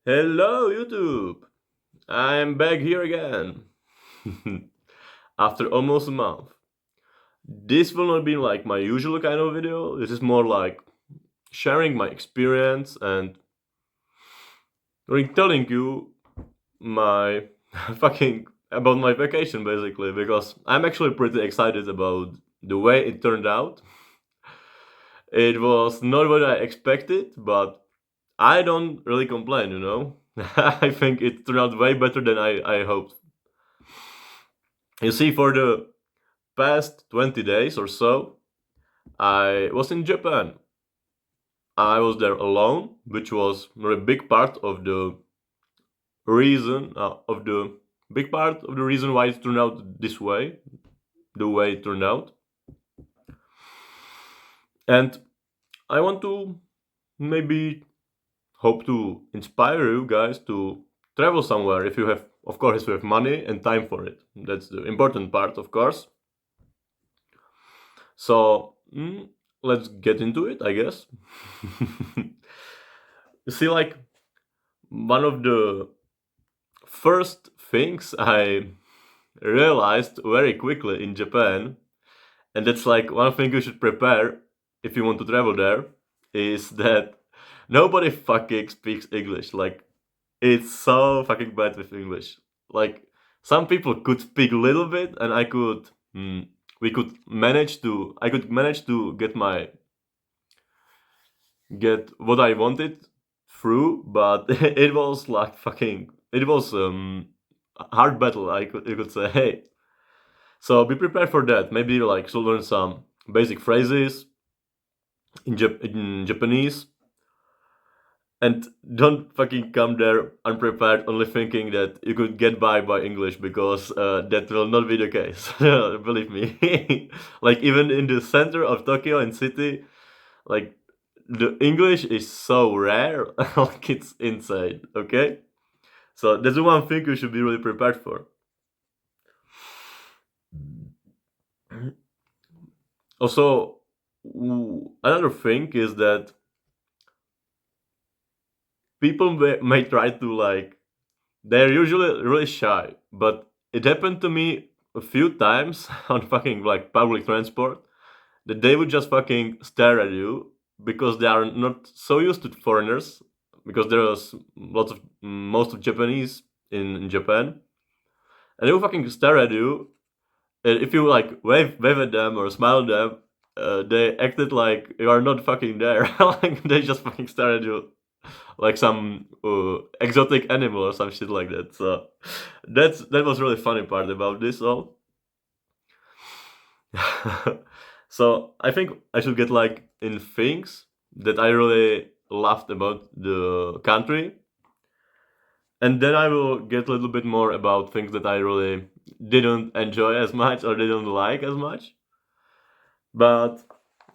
Hello, YouTube! I'm back here again. After almost a month. This will not be like my usual kind of video. This is more like sharing my experience and telling you my fucking about my vacation basically because I'm actually pretty excited about the way it turned out. It was not what I expected, but I don't really complain. I think it turned out way better than I hoped. You see, for the past 20 days or so, I was in Japan. I was there alone, which was a big part of the reason why it turned out this way, the way it turned out. And I want to maybe hope to inspire you guys to travel somewhere if you have, of course, if you have money and time for it. That's the important part, of course. So let's get into it, I guess. You see, like, one of the first things I realized very quickly in Japan, and that's like one thing you should prepare if you want to travel there, is that nobody fucking speaks English. Like, it's so fucking bad with English. Like, some people could speak a little bit, and I could manage to get what I wanted through, but it was like it was a hard battle. You could say, hey. So be prepared for that. Maybe like so learn some basic phrases in Japanese, and don't fucking come there unprepared, only thinking that you could get by English because that will not be the case. Believe me. Like even in the center of Tokyo and city, like the English is so rare, like it's insane. Okay, so that's the one thing you should be really prepared for. Also, another thing is that people may try to like they're usually really shy, but it happened to me a few times on fucking like public transport that they would just fucking stare at you because they are not so used to foreigners because there was lots of most of Japanese in Japan, and they will fucking stare at you. And if you like wave at them or smile at them, they acted like you are not fucking there. Like they just fucking stare at you like some exotic animal or some shit like that. So that was really funny part about this all. So I think I should get like in things that I really loved about the country, and then I will get a little bit more about things that I really didn't enjoy as much or didn't like as much. But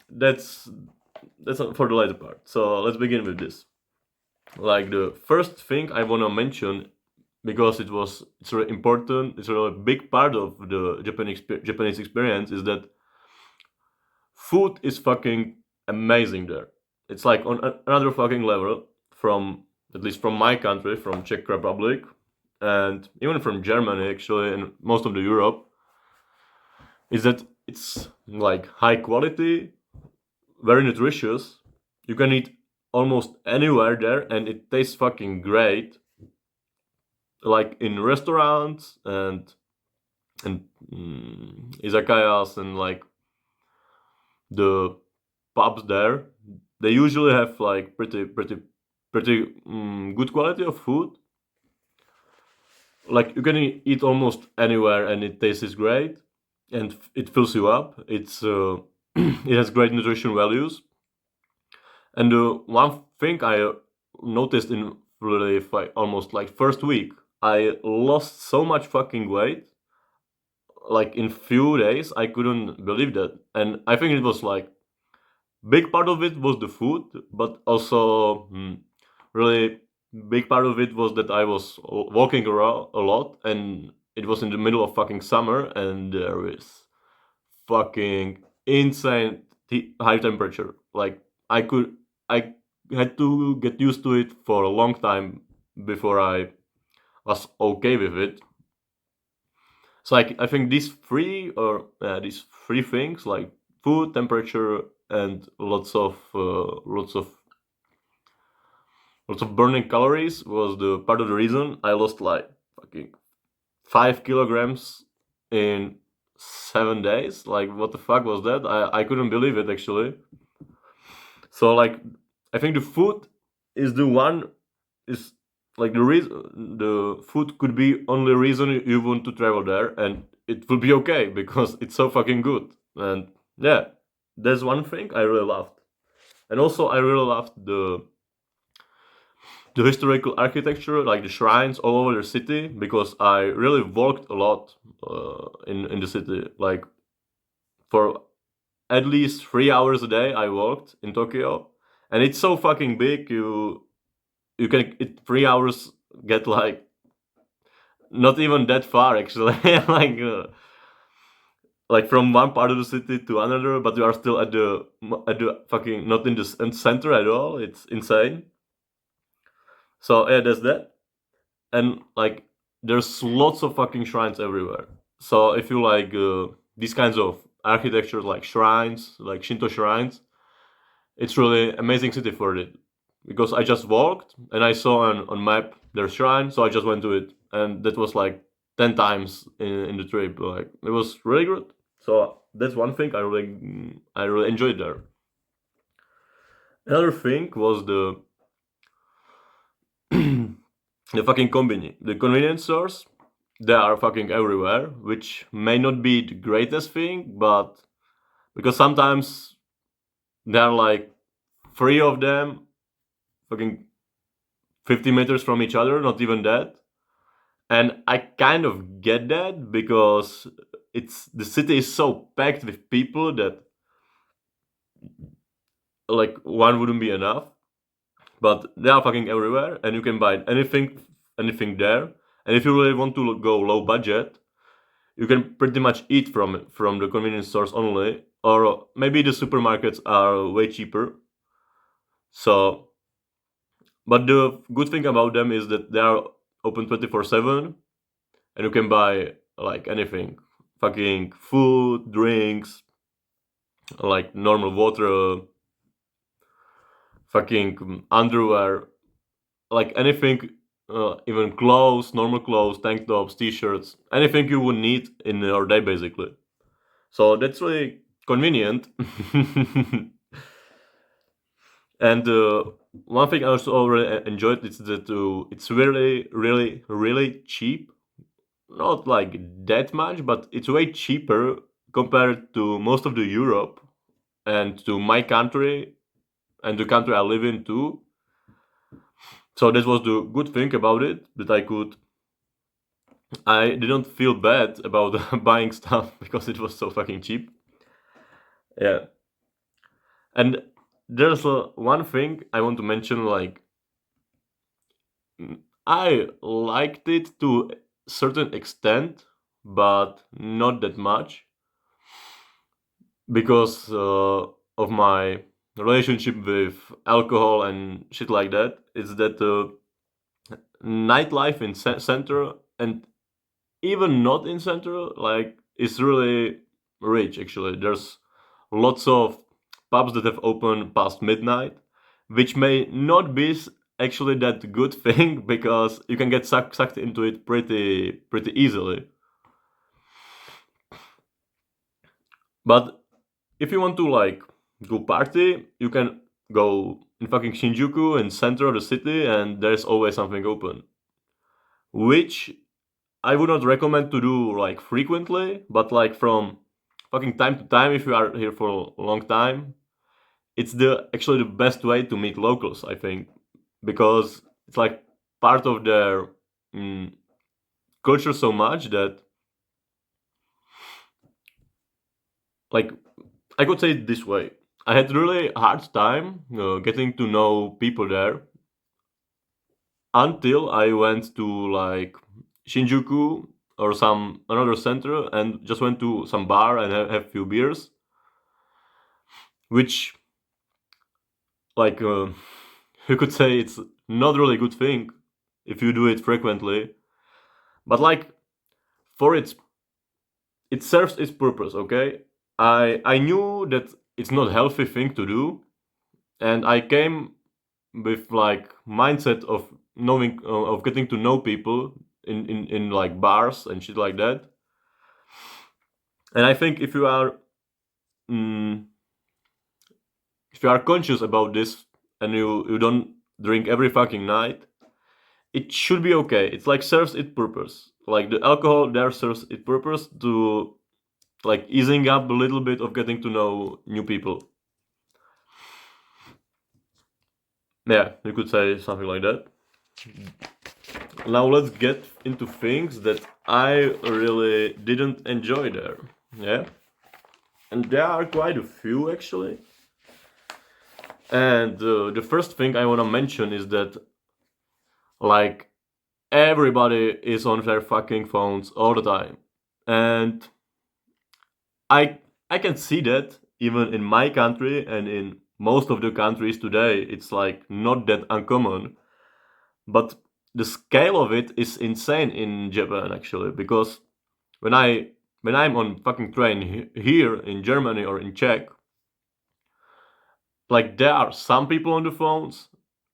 that's that's for the later part. So let's begin with this. Like the first thing I want to mention because it's really important, it's a really big part of the Japanese experience is that food is fucking amazing there. It's like on another fucking level from at least from my country, from Czech Republic, and even from Germany actually, and most of the Europe, is that it's like high quality, very nutritious. You can eat almost anywhere there, and it tastes fucking great. Like in restaurants and izakayas and like the pubs there, they usually have like pretty good quality of food. Like you can eat almost anywhere and it tastes great, and it fills you up. It's it has great nutrition values. And one thing I noticed in really almost like first week, I lost so much fucking weight. Like in few days, I couldn't believe that, and I think it was like big part of it was the food, but also really big part of it was that I was walking around a lot, and it was in the middle of fucking summer, and there is fucking insane high temperature. Like I had to get used to it for a long time before I was okay with it. So I think these three things like food, temperature, and lots of burning calories was the part of the reason I lost like fucking 5 kilograms in 7 days. Like what the fuck was that? I couldn't believe it actually. So like I think the food is the one is like the reason the food could be only reason you want to travel there, and it will be okay because it's so fucking good. And yeah, that's one thing I really loved. And also I really loved the historical architecture, like the shrines all over the city, because I really walked a lot in the city. Like for at least 3 hours a day, I walked in Tokyo, and it's so fucking big. You can it 3 hours get not even that far actually, like from one part of the city to another, but you are still at the fucking not in the center at all. It's insane. So yeah, there's that. And like there's lots of fucking shrines everywhere. So if you like these kinds of architecture, like shrines, like Shinto shrines, it's really amazing city for it. Because I just walked and I saw on map their shrine, so I just went to it, and that was like 10 times in the trip. Like it was really good. So that's one thing I really enjoyed there. Another thing was the fucking the convenience stores. They are fucking everywhere, which may not be the greatest thing, but because sometimes there are like three of them fucking 50 meters from each other, not even that. And I kind of get that because it's the city is so packed with people that like one wouldn't be enough. But they are fucking everywhere, and you can buy anything there. And if you really want to go low budget, you can pretty much eat from the convenience stores only, or maybe the supermarkets are way cheaper. So, but the good thing about them is that they are open 24/7, and you can buy like anything, fucking food, drinks, like normal water, fucking underwear, like anything, even clothes, normal clothes, tank tops, t-shirts, anything you would need in your day basically. So that's really convenient. And one thing I also really enjoyed is that it's really, really, really cheap. Not like that much, but it's way cheaper compared to most of the Europe and to my country and the country I live in too. So that was the good thing about it that I didn't feel bad about buying stuff because it was so fucking cheap. Yeah, and there's one thing I want to mention. Like I liked it to a certain extent, but not that much because of my relationship with alcohol and shit like that. It's that nightlife in center and even not in center like is really rich. Actually, there's lots of pubs that have opened past midnight, which may not be actually that good thing because you can get sucked into it pretty easily. But if you want to like go party, you can go in fucking Shinjuku in center of the city, and there's always something open, which I would not recommend to do like frequently, but like from fucking time to time if you are here for a long time, it's the actually the best way to meet locals, I think, because it's like part of their mm, culture so much that like I could say it this way. I had really hard time getting to know people there until I went to like Shinjuku or some another center and just went to some bar and have few beers, which like you could say it's not really a good thing if you do it frequently. But like for it serves its purpose. Okay, I knew that it's not healthy thing to do, and I came with like mindset of knowing of getting to know people in like bars and shit like that. And I think mm, if you are conscious about this and you don't drink every fucking night, it should be okay. It's like serves its purpose. Like the alcohol there serves its purpose to like easing up a little bit of getting to know new people. Yeah, you could say something like that. Now let's get into things that I really didn't enjoy there. Yeah, and there are quite a few actually. And the first thing I want to mention is that like everybody is on their fucking phones all the time, and I I can see that even in my country and in most of the countries today. It's like not that uncommon, but the scale of it is insane in Japan actually. Because when I when I'm on fucking train here in Germany or in Czech, like there are some people on the phones,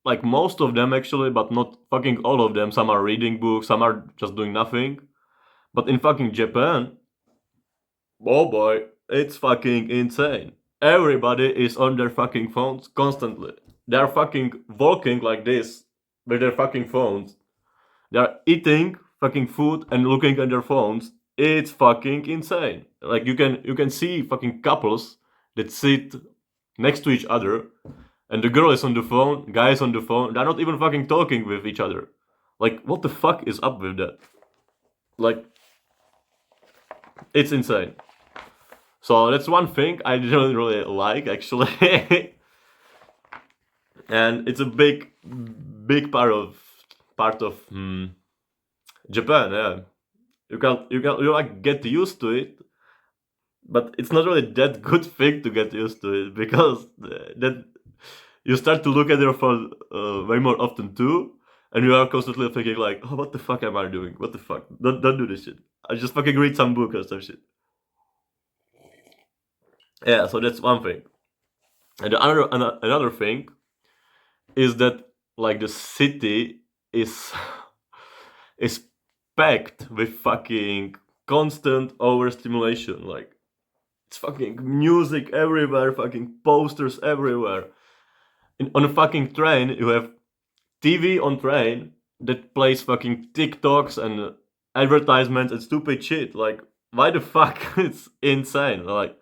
like most of them actually, but not fucking all of them. Some are reading books, some are just doing nothing. But in fucking Japan, oh boy, it's fucking insane. Everybody is on their fucking phones constantly. They're fucking walking like this with their fucking phones. They're eating fucking food and looking at their phones. It's fucking insane. Like you can see fucking couples that sit next to each other, and the girl is on the phone, guy is on the phone. They're not even fucking talking with each other. Like what the fuck is up with that? Like it's insane. So that's one thing I didn't really like actually, and it's a big part of Japan. Yeah, you like get used to it, but it's not really that good thing to get used to it because that you start to look at your phone way more often too, and you are constantly thinking like, oh, what the fuck am I doing? What the fuck? Don't do this shit. I just fucking read some book or some shit. Yeah, so that's one thing. And another thing is that like the city is is packed with fucking constant overstimulation. Like it's fucking music everywhere, fucking posters everywhere. On a fucking train, you have TV on train that plays fucking TikToks and advertisements and stupid shit. Like, why the fuck? It's insane. Like,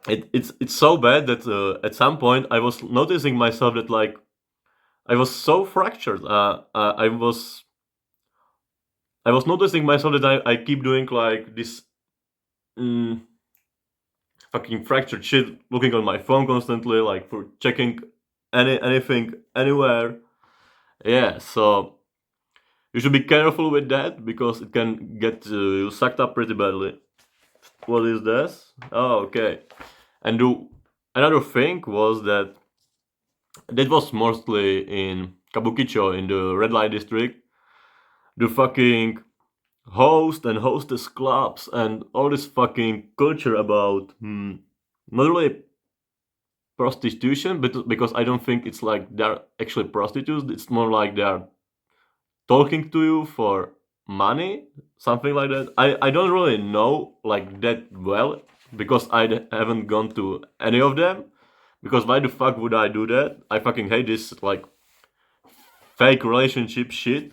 it's so bad that at some point I was noticing myself that like I was so fractured. I was noticing myself that I keep doing like this mm, fucking fractured shit, looking on my phone constantly, like for checking anything anywhere. Yeah, so you should be careful with that because it can get you sucked up pretty badly. What is this? Oh, okay. And another thing was that was mostly in Kabukichyo in the red light district. The fucking host and hostess clubs and all this fucking culture about not really prostitution, but because I don't think it's like they're actually prostitutes. It's more like they're talking to you for money, something like that. I don't really know like that well because haven't gone to any of them. Because why the fuck would I do that? I fucking hate this like fake relationship shit.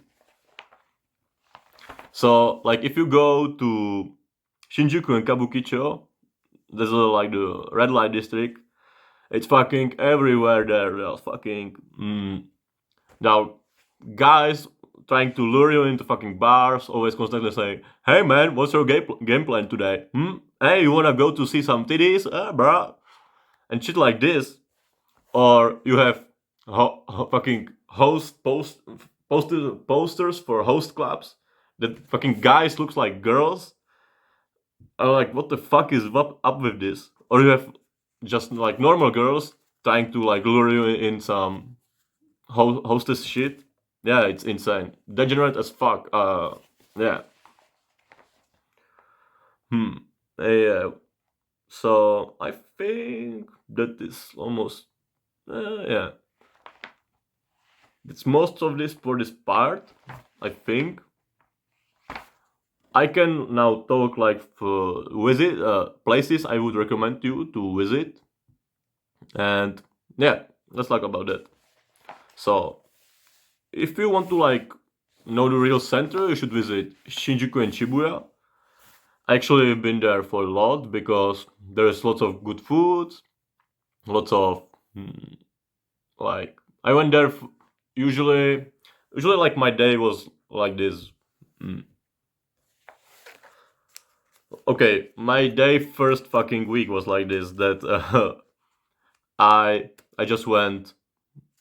So like if you go to Shinjuku and Kabukicho, there's like the red light district. It's fucking everywhere there. There's fucking now guys trying to lure you into fucking bars, always constantly saying, "Hey man, what's your game plan today? Hey, you wanna go to see some titties, bruh?" And shit like this. Or you have fucking posters for host clubs that fucking guys looks like girls. I'm like, what the fuck is up with this? Or you have just like normal girls trying to like lure you in some hostess shit. Yeah, it's insane. Degenerate as fuck. Yeah. Hmm. Yeah. So I think that is almost. Yeah. It's most of this for this part. I think I can now talk like for visit places I would recommend you to visit, and yeah, let's talk about that. So if you want to like know the real center, you should visit Shinjuku and Shibuya. I actually have been there for a lot because there's lots of good food, lots of like I went there usually like my day was like this. Mm. Okay, my day first fucking week was like this. That I just went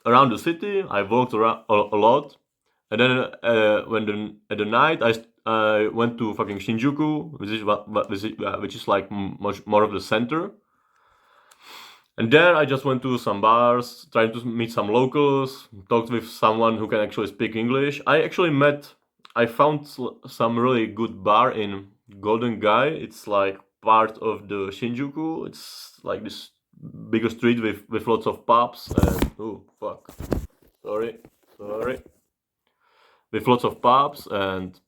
around the city. I walked around a lot, and then at the night I went to fucking Shinjuku, which is like much more of the center. And there I just went to some bars, trying to meet some locals, talked with someone who can actually speak English. I found some really good bar in Golden Guy. It's like part of the Shinjuku. It's like this bigger street with lots of pubs and oh fuck, sorry, sorry, with lots of pubs and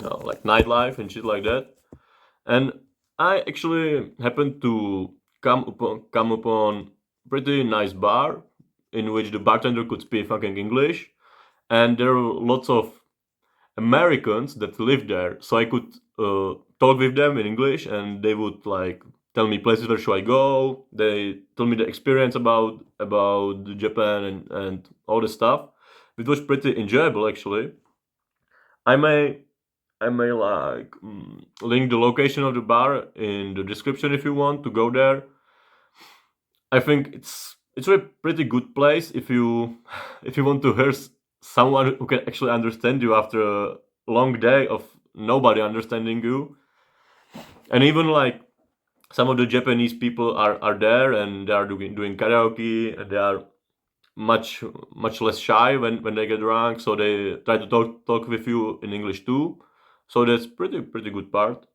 like nightlife and shit like that. And I actually happened to come upon pretty nice bar in which the bartender could speak fucking English, and there were lots of Americans that lived there, so I could talk with them in English, and they would like tell me places where should I go. They told me the experience about Japan and all the stuff. It was pretty enjoyable actually. I may I may like link the location of the bar in the description if you want to go there. I think it's a pretty good place if you if you want to hear someone who can actually understand you after a long day of nobody understanding you. And even like some of the Japanese people are there and they are doing karaoke and they are much less shy when they get drunk, so they try to talk with you in English too. So that's pretty good part.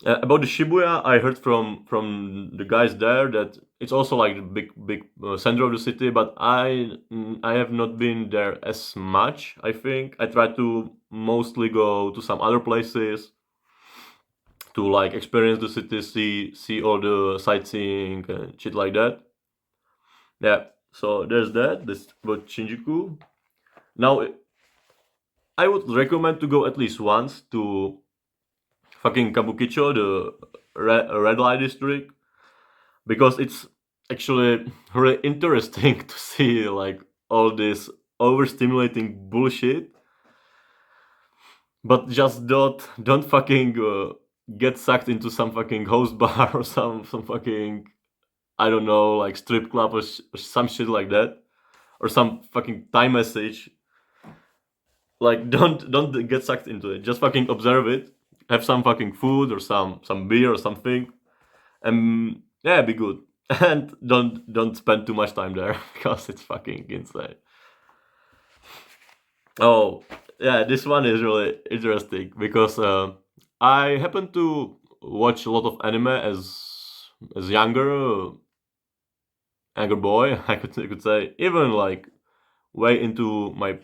About the Shibuya, I heard from the guys there that it's also like the big center of the city, but I have not been there as much. I think I try to mostly go to some other places to like experience the city, see all the sightseeing and shit like that. Yeah, so there's that. This about Shinjuku. Now I would recommend to go at least once to fucking Kabukicho, the red light district, because it's actually really interesting to see like all this overstimulating bullshit. But just don't fucking get sucked into some fucking host bar or some fucking I don't know like strip club or some shit like that, or some fucking time message. Like don't get sucked into it. Just fucking observe it. Have some fucking food or some beer or something, and yeah, be good. And don't spend too much time there because it's fucking insane. Oh yeah, this one is really interesting because I happen to watch a lot of anime as younger boy. I could say even like way into my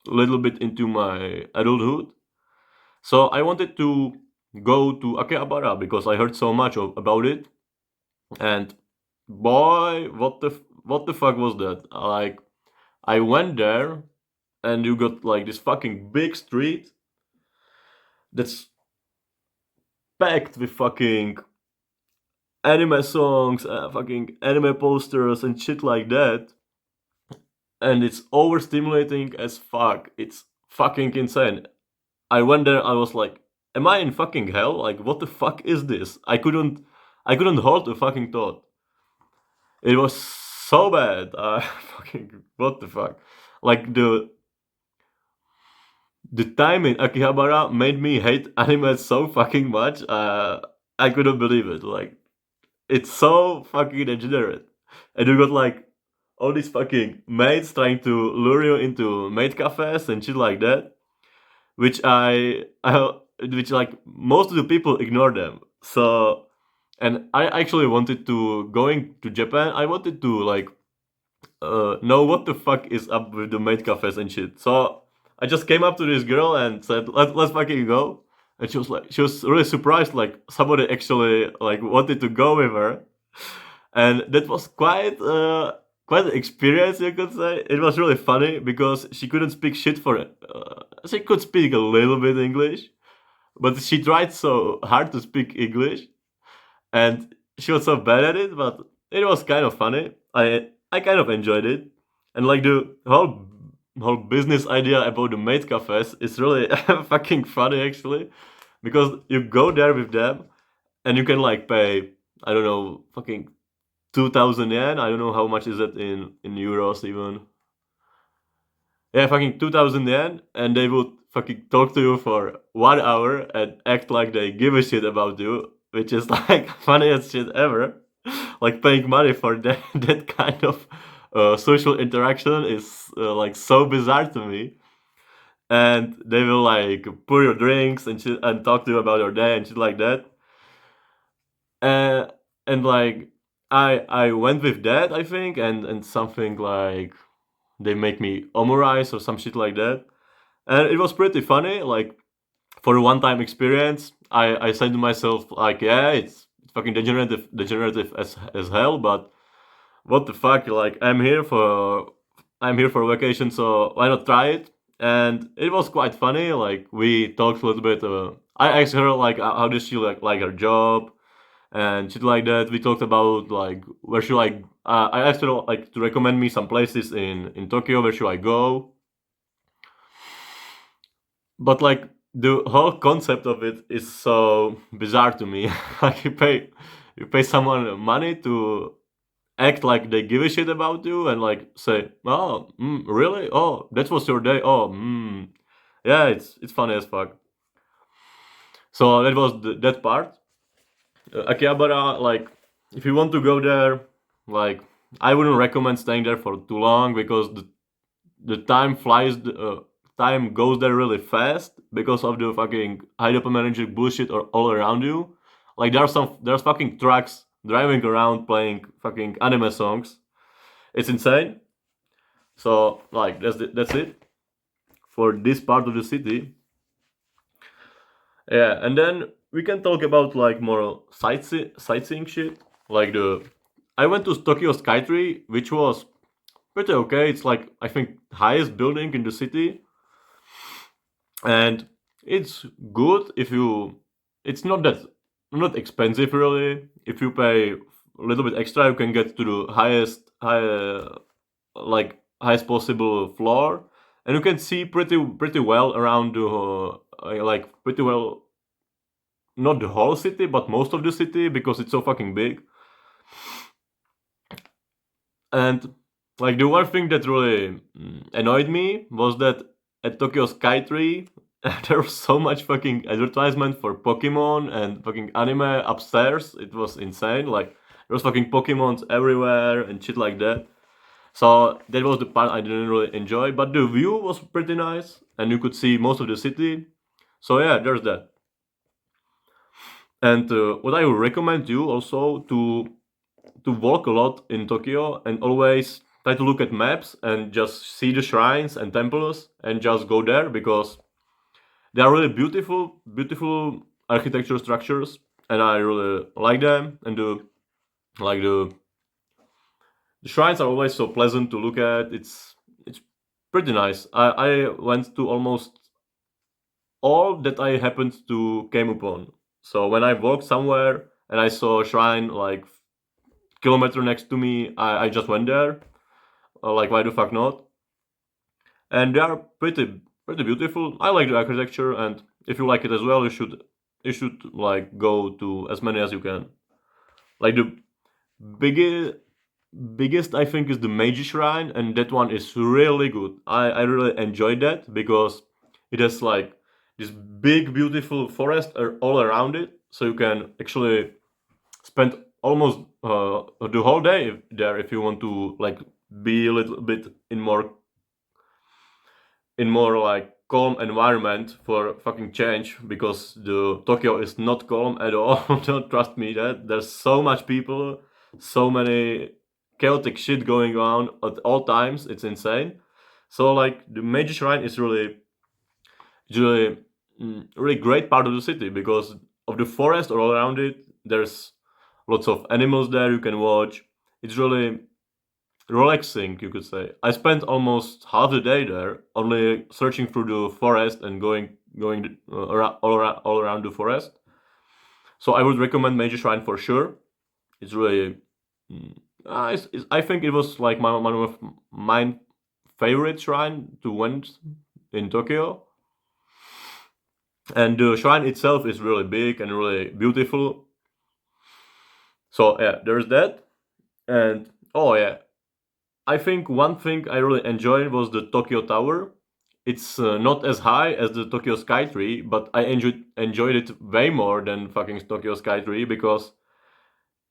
little bit into my adulthood. So I wanted to go to Akihabara because I heard so much about it, and boy, what the fuck was that? Like I went there, and you got like this fucking big street that's packed with fucking anime songs, fucking anime posters and shit like that, and it's overstimulating as fuck. It's fucking insane. I went there, I was like, am I in fucking hell? Like, what the fuck is this? I couldn't hold a fucking thought. It was so bad. Fucking what the fuck? Like the time in Akihabara made me hate anime so fucking much. I couldn't believe it. Like it's so fucking degenerate, and you got like all these fucking maids trying to lure you into maid cafes and shit like that, which which like most of the people ignore them. So, and I actually wanted to going to Japan. I wanted to like know what the fuck is up with the maid cafes and shit. So I just came up to this girl and said, let's fucking go." And she was really surprised, like somebody actually like wanted to go with her, and that was quite an experience, you could say. It was really funny because she couldn't speak shit for it. She could speak a little bit English, but she tried so hard to speak English, and she was so bad at it. But it was kind of funny. I kind of enjoyed it, and like the whole business idea about the maid cafes is really fucking funny actually, because you go there with them and you can like pay, I don't know, fucking 2,000 yen. I don't know how much is it in euros even. Yeah, fucking 2,000 yen, and they would fucking talk to you for 1 hour and act like they give a shit about you, which is like funniest shit ever. Like paying money for that that kind of social interaction is like so bizarre to me. And they will like pour your drinks and shit and talk to you about your day and shit like that. Uh, and like I went with that, I think, and something like they make me omurice or some shit like that, and it was pretty funny. Like for a one-time experience, I said to myself like, yeah, it's fucking degenerative as hell, but what the fuck? Like I'm here for vacation, so why not try it? And it was quite funny. Like we talked a little bit. I asked her like how does she like her job and shit like that. We talked about like where should I asked her like to recommend me some places in Tokyo where should I go. But like the whole concept of it is so bizarre to me. Like you pay someone money to act like they give a shit about you and like say, "Oh, really? Oh, that was your day. Oh, yeah, it's funny as fuck." So that was that part. Akihabara, like, if you want to go there, like, I wouldn't recommend staying there for too long because the time flies. Time goes there really fast because of the fucking high dopamine energy bullshit all around you. Like there's fucking trucks driving around playing fucking anime songs. It's insane. So like that's it for this part of the city. Yeah, and then we can talk about like more sightseeing shit. Like the I went to Tokyo Skytree, which was pretty okay. It's like I think highest building in the city, and it's good if you. It's not expensive really. If you pay a little bit extra, you can get to the like highest possible floor, and you can see pretty well around the like pretty well, not the whole city but most of the city because it's so fucking big. And like the one thing that really annoyed me was that at Tokyo Skytree there was so much fucking advertisement for Pokemon and fucking anime upstairs. It was insane. Like there was fucking Pokemons everywhere and shit like that. So that was the part I didn't really enjoy, but the view was pretty nice and you could see most of the city. So yeah, there's that. And what I would recommend you also to walk a lot in Tokyo and always try to look at maps and just see the shrines and temples and just go there because they are really beautiful architecture structures and I really like them. And like the shrines are always so pleasant to look at. It's pretty nice. I went to almost all that I happened to came upon. So when I walked somewhere and I saw a shrine like kilometer next to me, I just went there. Like why the fuck not? And they are pretty beautiful. I like the architecture, and if you like it as well, you should like go to as many as you can. Like the biggest biggest I think is the Meiji shrine, and that one is really good. I really enjoyed that because it has like this big beautiful forest all around it, so you can actually spend almost the whole day there if you want to like be a little bit in more like calm environment for fucking change, because the Tokyo is not calm at all. Don't trust me that there's so much people, so many chaotic shit going on at all times. It's insane. So like the Meiji Shrine is really really great part of the city because of the forest all around it. There's lots of animals there you can watch. It's really relaxing, you could say. I spent almost half the day there, only searching through the forest and going all around the forest. So I would recommend Meiji Shrine for sure. It's really, I think it was like one of my favorite shrine to went in Tokyo. And the shrine itself is really big and really beautiful. So yeah, there's that. And oh yeah, I think one thing I really enjoyed was the Tokyo Tower. It's not as high as the Tokyo Skytree, but I enjoyed it way more than fucking Tokyo Skytree because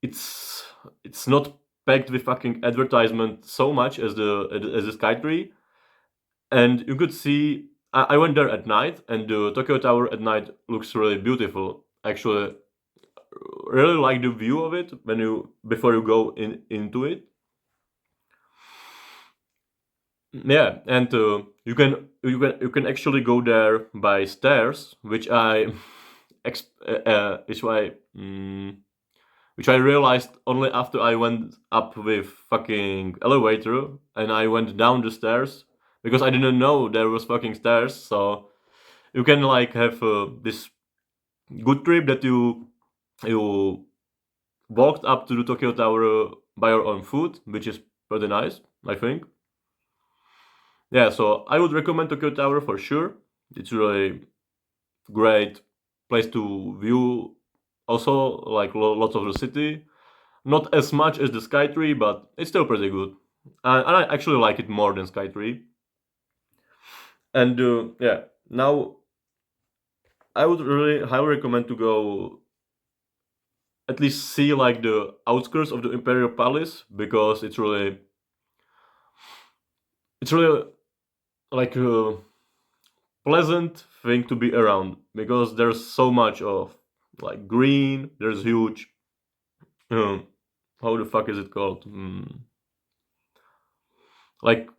it's it's not packed with fucking advertisement so much as the Skytree, and you could see. I went there at night, and the Tokyo Tower at night looks really beautiful. Actually, really like the view of it when you before you go into it. Yeah, and you can actually go there by stairs, ex- which I which I realized only after I went up with fucking elevator and I went down the stairs because I didn't know there was fucking stairs. So you can like have this good trip that you walked up to the Tokyo Tower by your own foot, which is pretty nice, I think. Yeah, so I would recommend Tokyo Tower for sure. It's really great place to view. Also, like lots of the city. Not as much as the Skytree, but it's still pretty good. And I actually like it more than Skytree. And yeah, now I would really highly recommend to go at least see like the outskirts of the Imperial Palace because it's really like a pleasant thing to be around because there's so much of like green. There's huge. Um, how the fuck is it called? Like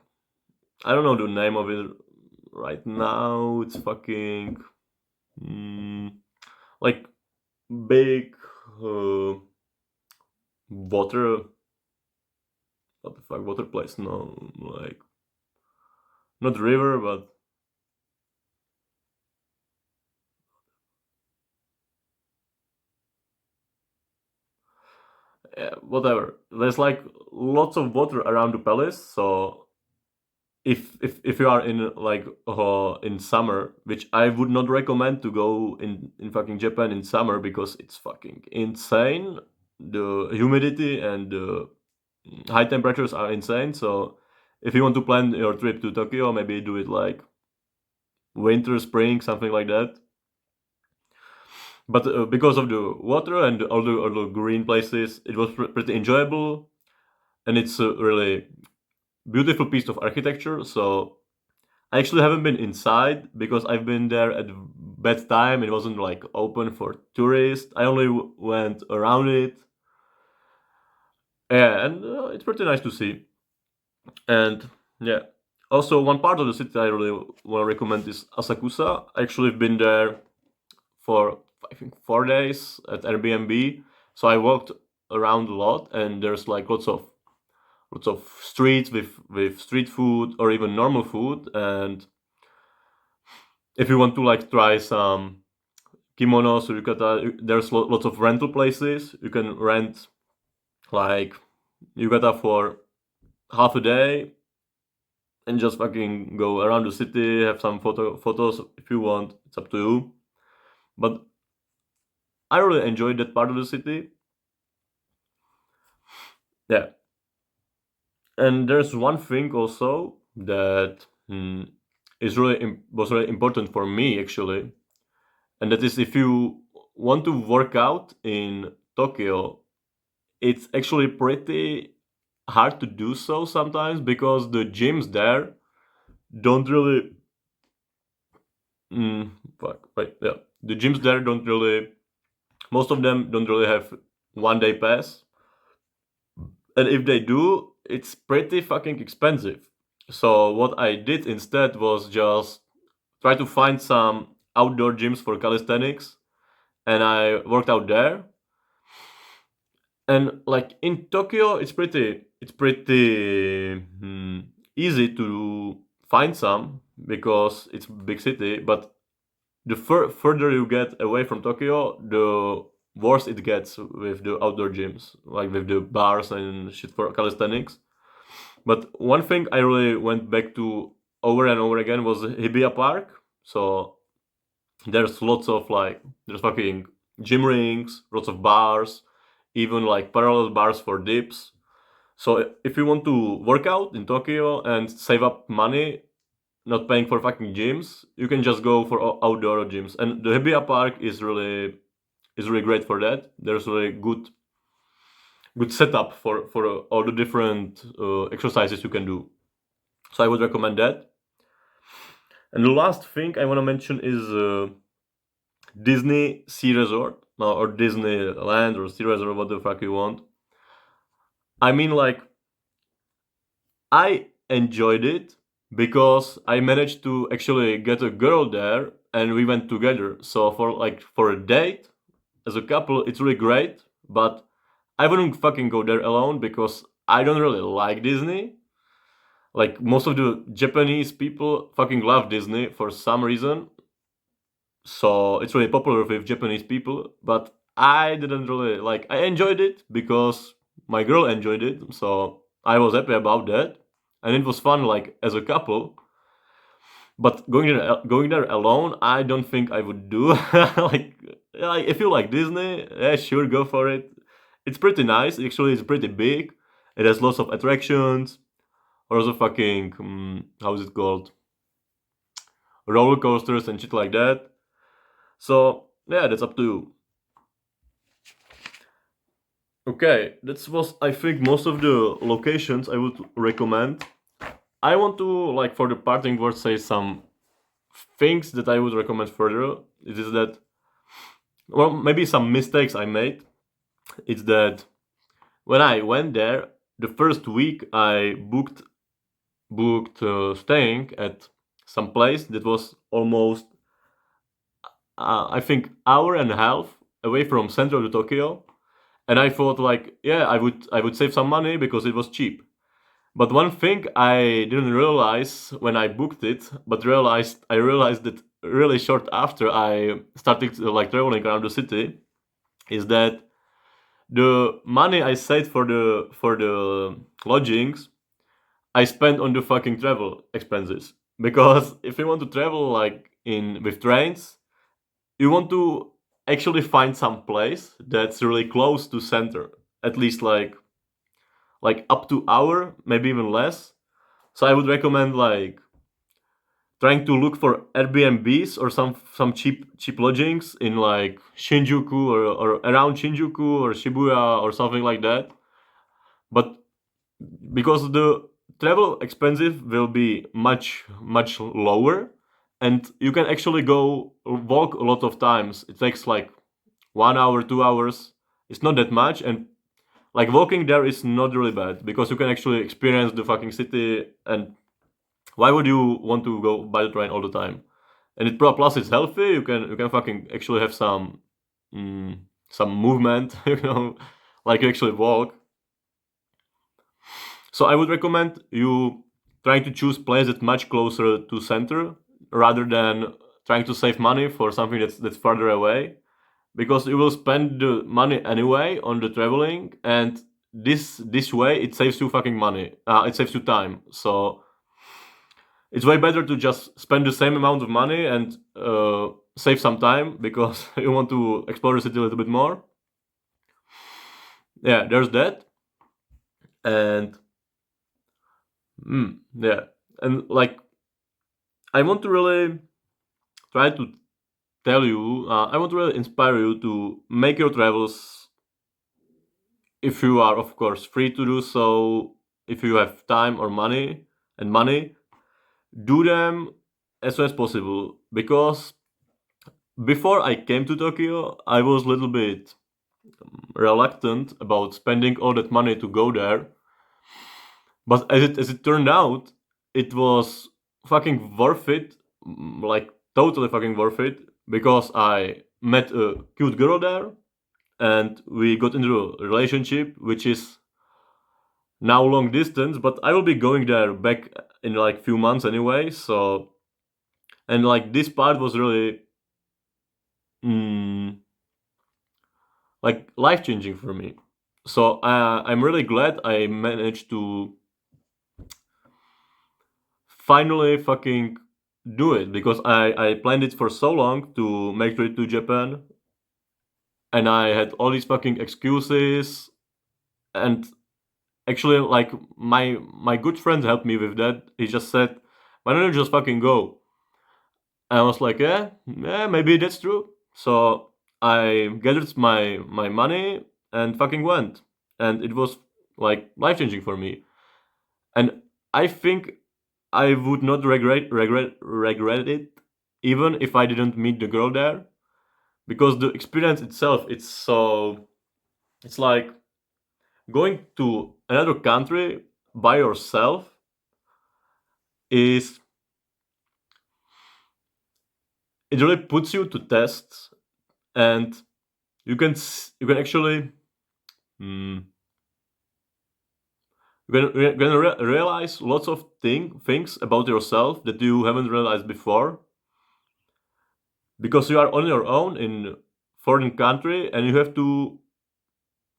I don't know the name of it right now. It's fucking mm, like big uh, water. What the fuck? Water place? No, like not river, but whatever. There's like lots of water around the palace, so if you are in like in summer, which I would not recommend to go in fucking Japan in summer because it's fucking insane. The humidity and the high temperatures are insane. So if you want to plan your trip to Tokyo, maybe do it like winter, spring, something like that. But because of the water and all the green places, it was pretty enjoyable, and it's a really beautiful piece of architecture. So I actually haven't been inside because I've been there at bad time. It wasn't like open for tourists. I only went around it. Yeah, and it's pretty nice to see. And yeah, also one part of the city I really want to recommend is Asakusa. I actually been there for I think 4 days at Airbnb. So I walked around a lot, and there's like lots of streets with street food or even normal food. And if you want to like try some kimonos or yukata, there's lots of rental places. You can rent like yukata for half a day and just fucking go around the city, have some photos if you want. It's up to you. But I really enjoyed that part of the city. Yeah, and there's one thing also that was really important for me actually, and that is if you want to work out in Tokyo, it's actually pretty hard to do so sometimes because the gyms there don't really. Mm, fuck, wait, yeah. The gyms there don't really. Most of them don't really have 1 day pass, and if they do, it's pretty fucking expensive. So what I did instead was just try to find some outdoor gyms for calisthenics, and I worked out there. And like in Tokyo, it's pretty easy to find some because it's a big city. But the further you get away from Tokyo, the worse it gets with the outdoor gyms, like with the bars and shit for calisthenics. But one thing I really went back to over and over again was Hibiya Park. So there's lots of like there's fucking gym rings, lots of bars, even like parallel bars for dips. So if you want to work out in Tokyo and save up money, not paying for fucking gyms, you can just go for outdoor gyms. And the Hibiya Park is really great for that. There's really good setup for all the different exercises you can do. So I would recommend that. And the last thing I want to mention is Disney Sea Resort, or Disneyland or Sea Resort, what the fuck you want. I mean, like, I enjoyed it because I managed to actually get a girl there and we went together. So for a date as a couple, it's really great. But I wouldn't fucking go there alone because I don't really like Disney. Like most of the Japanese people fucking love Disney for some reason. So it's really popular with Japanese people, but I didn't really like. I enjoyed it because my girl enjoyed it, so I was happy about that, and it was fun like as a couple. But going there alone, I don't think I would do. Like if you like Disney, yeah, sure, go for it. It's pretty nice. Actually, it's pretty big. It has lots of attractions. Also, fucking how is it called? Roller coasters and shit like that. So yeah, that's up to you. Okay, that was I think most of the locations I would recommend. I want to like for the parting words say some things that I would recommend further. It is that well maybe some mistakes I made. It's that when I went there, the first week I booked staying at some place that was almost I think hour and a half away from central to Tokyo, and I thought like yeah I would save some money because it was cheap. But one thing I didn't realize when I booked it, but I realized that really short after I started like traveling around the city, is that the money I saved for the lodgings I spent on the fucking travel expenses. Because if you want to travel like in with trains, you want to actually find some place that's really close to center, at least like up to hour, maybe even less. So I would recommend like trying to look for Airbnbs or some cheap lodgings in like Shinjuku or around Shinjuku or Shibuya or something like that. But because the travel expensive will be much lower, and you can actually go walk a lot of times. It takes like 1 hour, 2 hours. It's not that much, and like walking there is not really bad because you can actually experience the fucking city. And why would you want to go by the train all the time? And plus it's healthy. You can fucking actually have mm, some movement. Like you actually walk. So I would recommend you trying to choose place that's much closer to center rather than trying to save money for something that's further away, because you will spend the money anyway on the traveling, and this way it saves you fucking money. It saves you time. So it's way better to just spend the same amount of money and save some time because you want to explore the city a little bit more. Yeah, there's that. And yeah, and like I want to really try to tell you, I want to really inspire you to make your travels if you are, of course, free to do so if you have time or money, do them as soon as possible. Because before I came to Tokyo, I was a little bit reluctant about spending all that money to go there. But as it turned out, it was fucking worth it, like totally fucking worth it, because I met a cute girl there, and we got into a relationship, which is now long distance. But I will be going there back in like few months anyway. So, and like this part was really mm, like life changing for me. So I'm really glad I managed to finally fucking do it, because I planned it for so long to make it to Japan, and I had all these fucking excuses. And actually, like my good friend helped me with that. He just said, "Why don't you just fucking go?" And I was like, "Yeah, maybe that's true." So I gathered my money and fucking went, and it was like life changing for me. And I think I would not regret it, even if I didn't meet the girl there, because the experience itself, it's like going to another country by yourself is it really puts you to tests. And you can actually mm, you can realize lots of things about yourself that you haven't realized before, because you are on your own in foreign country, and you have to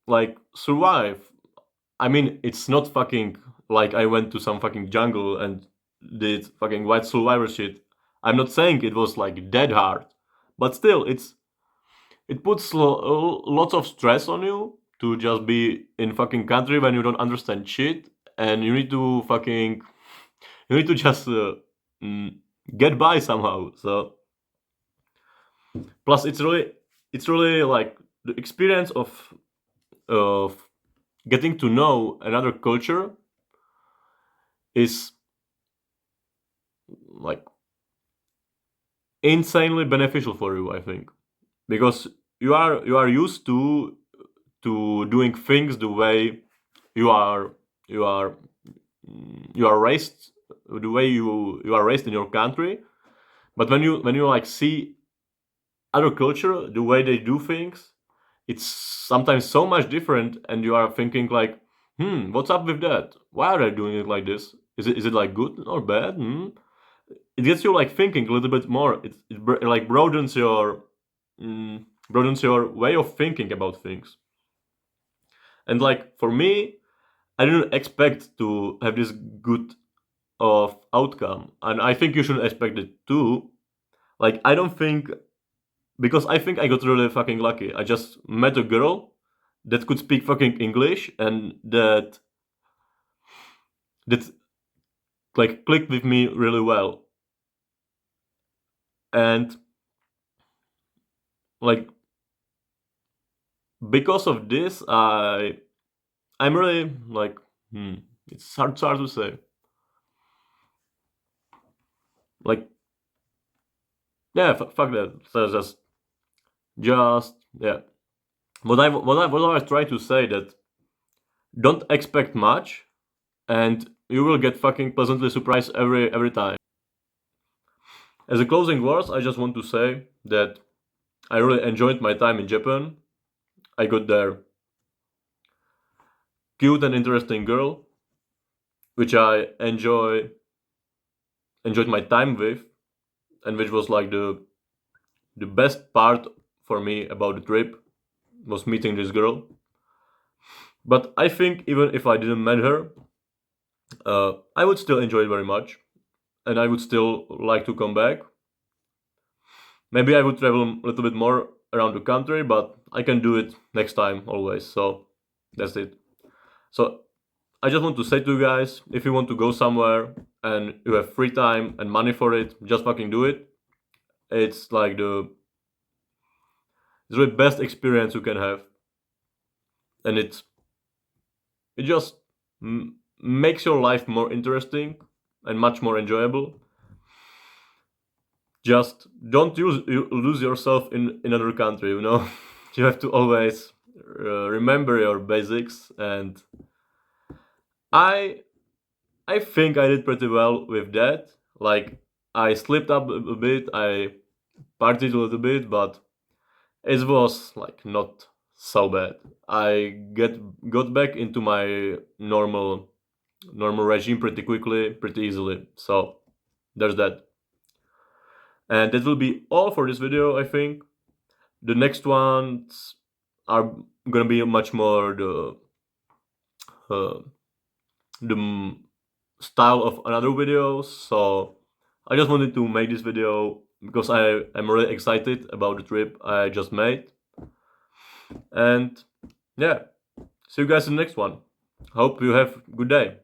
like survive. I mean, it's not fucking like I went to some fucking jungle and did fucking white survivor shit. I'm not saying it was like dead hard, but still, it puts lots of stress on you to just be in fucking country when you don't understand shit, and you need to just mm, get by somehow. So plus, it's really like the experience of getting to know another culture is like insanely beneficial for you, I think, because you are used to doing things the way you are you are you are raised, the way you are raised in your country. But when you like see other culture, the way they do things, it's sometimes so much different, and you are thinking like, what's up with that? Why are they doing it like this? Is it like good or bad? It gets you like thinking a little bit more. It like broadens your way of thinking about things. And like for me, I didn't expect to have this good of outcome, and I think you should expect it too. Like I don't think, because I think I got really fucking lucky. I just met a girl that could speak fucking English, and that like clicked with me really well. And like because of this, I'm really like, it's hard to say. Like, yeah, fuck that. So just yeah. What I was trying to say, that don't expect much, and you will get fucking pleasantly surprised every time. As a closing words, I just want to say that I really enjoyed my time in Japan. I got there cute and interesting girl, which I enjoyed my time with, and which was like the best part for me about the trip, was meeting this girl. But I think even if I didn't met her, I would still enjoy it very much, and I would still like to come back. Maybe I would travel a little bit more around the country, but I can do it next time always. So that's it. So I just want to say to you guys, if you want to go somewhere and you have free time and money for it, just fucking do it. It's like the best experience you can have, and it just makes your life more interesting and much more enjoyable. Just don't lose yourself in another country, you know. You have to always remember your basics, and I I think I did pretty well with that. Like, I slipped up a bit, I partied a little bit, but it was like not so bad. I got back into my normal regime pretty quickly, pretty easily. So there's that. And that will be all for this video, I think. The next ones are gonna be much more uh, the style of another video. So I just wanted to make this video because I am really excited about the trip I just made. And yeah, see you guys in the next one. Hope you have a good day.